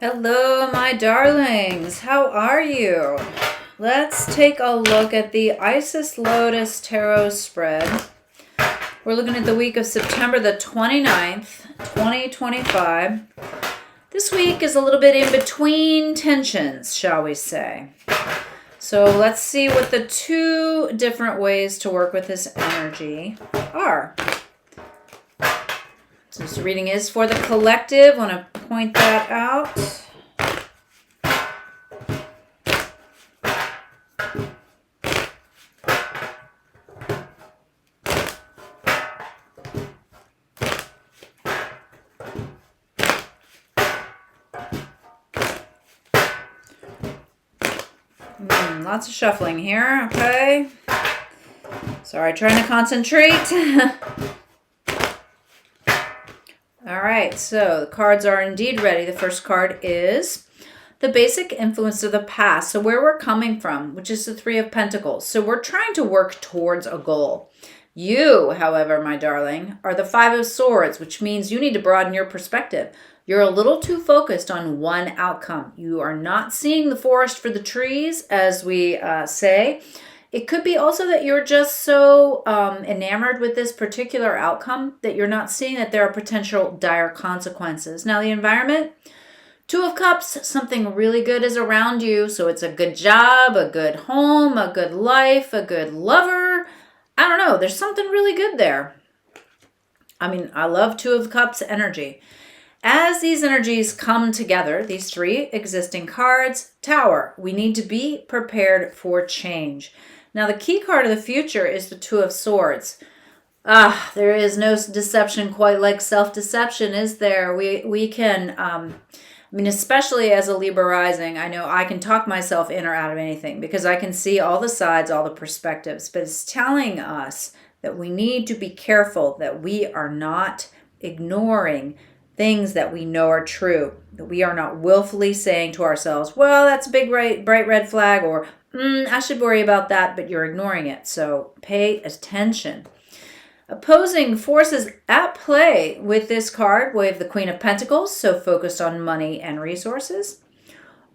Hello, my darlings. How are you? Let's take a look at the Isis Lotus Tarot spread. We're looking at the week of September the 29th, 2025. This week is a little bit in between tensions, shall we say. So let's see what the two different ways to work with this energy are. So this reading is for the collective. I want to point that out. Lots of shuffling here, okay? Sorry, trying to concentrate. All right, so the cards are indeed ready. The first card is the basic influence of the past. So where we're coming from, which is the Three of Pentacles. So we're trying to work towards a goal. You, however, my darling, are the Five of Swords, which means you need to broaden your perspective. You're a little too focused on one outcome. You are not seeing the forest for the trees, as we say. It could be also that you're just so enamored with this particular outcome that you're not seeing that there are potential dire consequences. Now, the environment, Two of Cups, something really good is around you. So it's a good job, a good home, a good life, a good lover. I don't know. There's something really good there. I mean, I love Two of Cups energy. As these energies come together, these three existing cards, Tower, we need to be prepared for change. Now, the key card of the future is the Two of Swords. There is no deception quite like self-deception, is there? We can, especially as a Libra rising, I know I can talk myself in or out of anything because I can see all the sides, all the perspectives, but it's telling us that we need to be careful that we are not ignoring things that we know are true, that we are not willfully saying to ourselves, well, that's a big bright red flag, or I should worry about that, but you're ignoring it. So pay attention. Opposing forces at play with this card, we have the Queen of Pentacles, so focused on money and resources,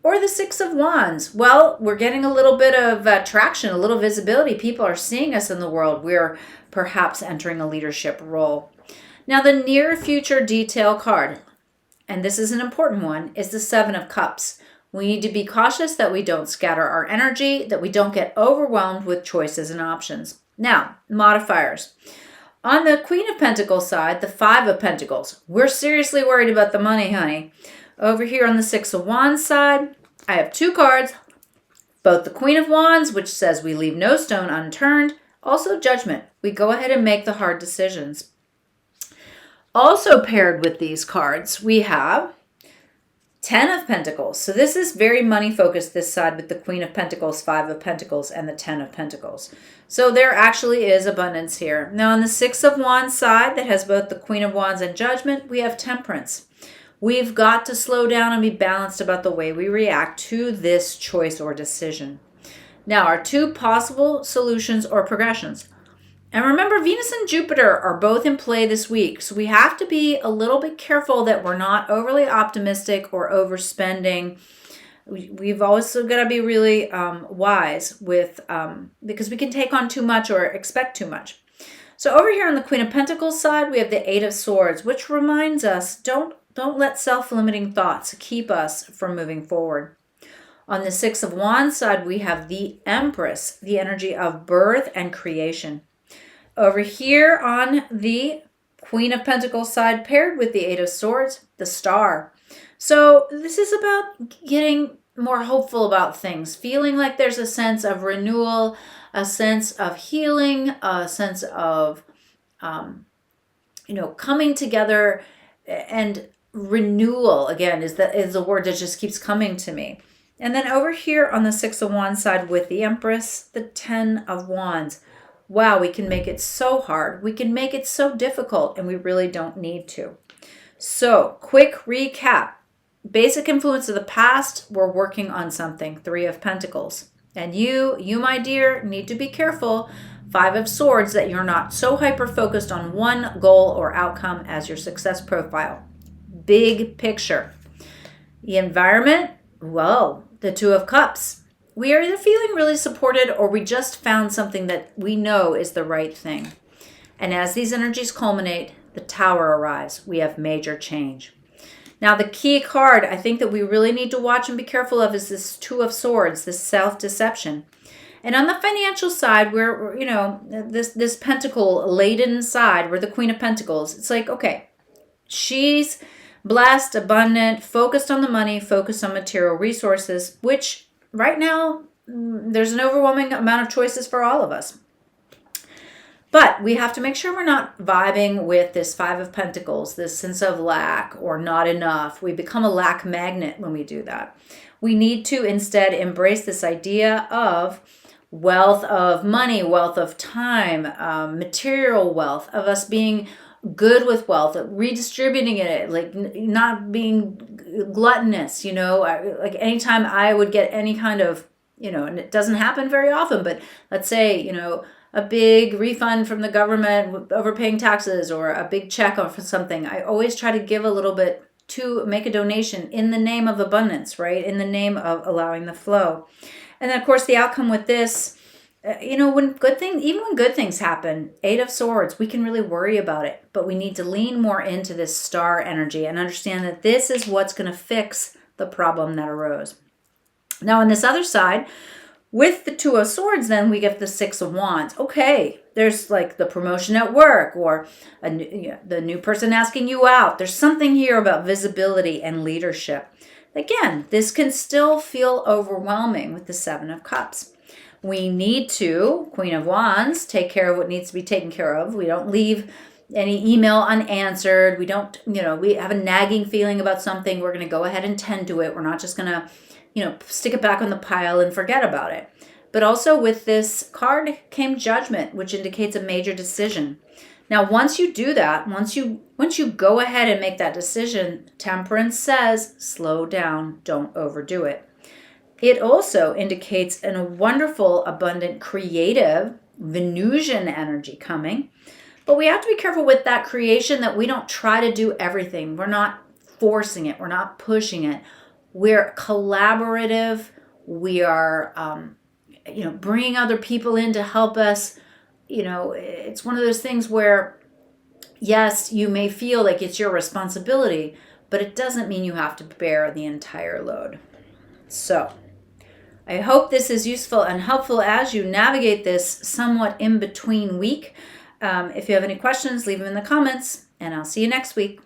or the Six of Wands. Well, we're getting a little bit of traction, a little visibility. People are seeing us in the world. We're perhaps entering a leadership role. Now, the near future detail card, and this is an important one, is the Seven of Cups. We need to be cautious that we don't scatter our energy, that we don't get overwhelmed with choices and options. Now, modifiers. On the Queen of Pentacles side, the Five of Pentacles. We're seriously worried about the money, honey. Over here on the Six of Wands side, I have two cards, both the Queen of Wands, which says we leave no stone unturned, also Judgment. We go ahead and make the hard decisions. Also paired with these cards, we have Ten of Pentacles. So this is very money focused this side with the Queen of Pentacles, Five of Pentacles, and the Ten of Pentacles. So there actually is abundance here. Now on the Six of Wands side that has both the Queen of Wands and Judgment, we have Temperance. We've got to slow down and be balanced about the way we react to this choice or decision. Now our two possible solutions or progressions. And remember, Venus and Jupiter are both in play this week. So we have to be a little bit careful that we're not overly optimistic or overspending. We've also got to be really wise with, because we can take on too much or expect too much. So over here on the Queen of Pentacles side, we have the Eight of Swords, which reminds us, don't let self-limiting thoughts keep us from moving forward. On the Six of Wands side, we have the Empress, the energy of birth and creation. Over here on the Queen of Pentacles side, paired with the Eight of Swords, the Star. So this is about getting more hopeful about things, feeling like there's a sense of renewal, a sense of healing, a sense of, coming together, and renewal, again, is a word that just keeps coming to me. And then over here on the Six of Wands side with the Empress, the Ten of Wands. Wow, we can make it so hard. We can make it so difficult, and we really don't need to. So, quick recap. Basic influence of the past, we're working on something. Three of Pentacles. And you, my dear, need to be careful. Five of Swords, that you're not so hyper-focused on one goal or outcome as your success profile. Big picture. The environment, well, the Two of Cups. We are either feeling really supported or we just found something that we know is the right thing. And as these energies culminate, the Tower arrives. We have major change. Now, the key card I think that we really need to watch and be careful of is this Two of Swords, this self-deception. And on the financial side, we're this pentacle-laden side, we're the Queen of Pentacles. It's like, okay, she's blessed, abundant, focused on the money, focused on material resources, which right now, there's an overwhelming amount of choices for all of us. But we have to make sure we're not vibing with this Five of Pentacles, this sense of lack or not enough. We become a lack magnet when we do that. We need to instead embrace this idea of wealth of money, wealth of time, material wealth, of us being good with wealth, redistributing it, like not being gluttonous, like anytime I would get any kind of, and it doesn't happen very often, but let's say, a big refund from the government, overpaying taxes, or a big check or for something, I always try to give a little bit to make a donation in the name of abundance, right? In the name of allowing the flow. And then, of course, the outcome with this, even when good things happen, Eight of Swords, we can really worry about it, but we need to lean more into this star energy and understand that this is what's going to fix the problem that arose. Now, on this other side, with the Two of Swords, then we get the Six of Wands. Okay, there's like the promotion at work or the new person asking you out. There's something here about visibility and leadership. Again, this can still feel overwhelming with the Seven of Cups. We need to, Queen of Wands, take care of what needs to be taken care of. We don't leave any email unanswered. We don't, we have a nagging feeling about something. We're going to go ahead and tend to it. We're not just going to stick it back on the pile and forget about it. But also with this card came Judgment, which indicates a major decision. Now, once you do that, once you go ahead and make that decision, Temperance says, slow down, don't overdo it. It also indicates a wonderful, abundant, creative Venusian energy coming. But we have to be careful with that creation that we don't try to do everything. We're not forcing it. We're not pushing it. We're collaborative. We are, bringing other people in to help us. It's one of those things where, yes, you may feel like it's your responsibility, but it doesn't mean you have to bear the entire load. So, I hope this is useful and helpful as you navigate this somewhat in-between week. If you have any questions, leave them in the comments, and I'll see you next week.